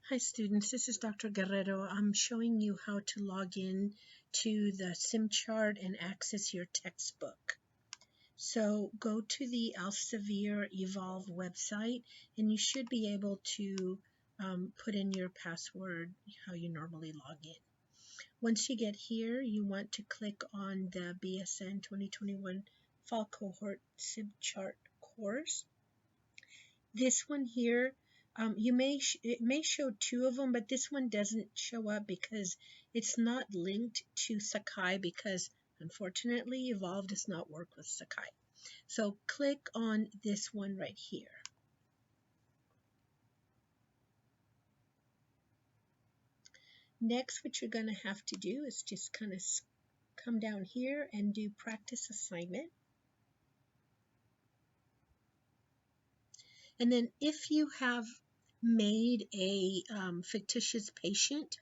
Hi students, this is Dr. Guerrero. I'm showing you how to log in to the SimChart and access your textbook. So go to the Elsevier Evolve website and you should be able to put in your password how you normally log in. Once you get here, you want to click on the BSN 2021 Fall Cohort SimChart course. This one here, it may show two of them, but this one doesn't show up because it's not linked to Sakai because unfortunately Evolve does not work with Sakai. So click on this one right here. Next, what you're going to have to do is just kind of come down here and do practice assignment. And then if you have made a fictitious patient,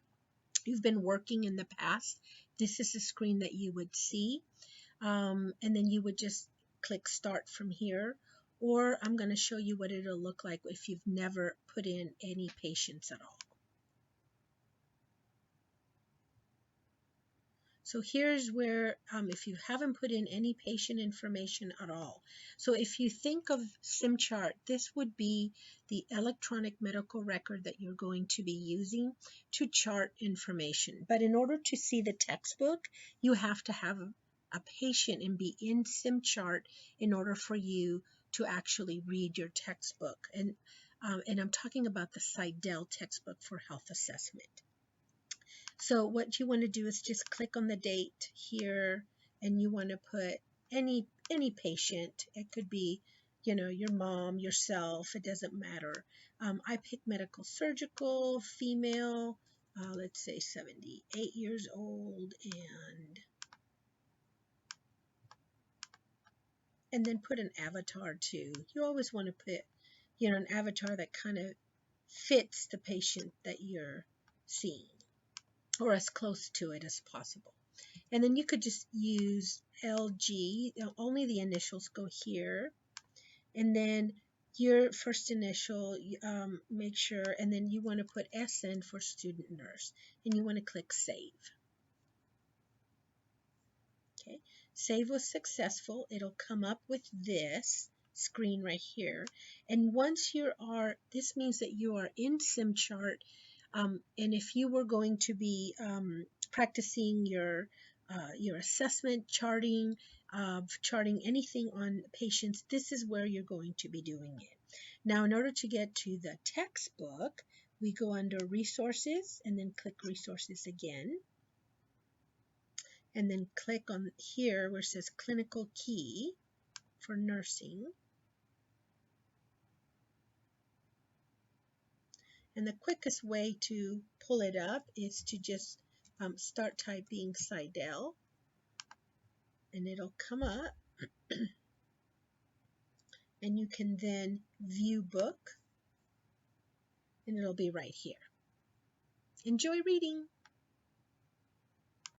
you've been working in the past, this is the screen that you would see. And then you would just click start from here. Or I'm going to show you what it'll look like if you've never put in any patients at all. So here's where, if you haven't put in any patient information at all. So if you think of SimChart, this would be the electronic medical record that you're going to be using to chart information. But in order to see the textbook, you have to have a patient and be in SimChart in order for you to actually read your textbook. And I'm talking about the Seidel textbook for health assessment. So what you want to do is just click on the date here, and you want to put any patient. It could be, your mom, yourself, it doesn't matter. I picked medical surgical, female, let's say 78 years old, and then put an avatar too. You always want to put, an avatar that kind of fits the patient that you're seeing, or as close to it as possible. And then you could just use LG, only the initials go here. And then your first initial, make sure, and then you want to put SN for student nurse. And you want to click save. Okay, save was successful. It'll come up with this screen right here. And once this means that you are in SimChart. And if you were going to be practicing your assessment, charting anything on patients, this is where you're going to be doing it. Now, in order to get to the textbook, we go under resources and then click resources again. And then click on here where it says clinical key for nursing. And the quickest way to pull it up is to just start typing Seidel, and it'll come up. And you can then view book, and it'll be right here. Enjoy reading.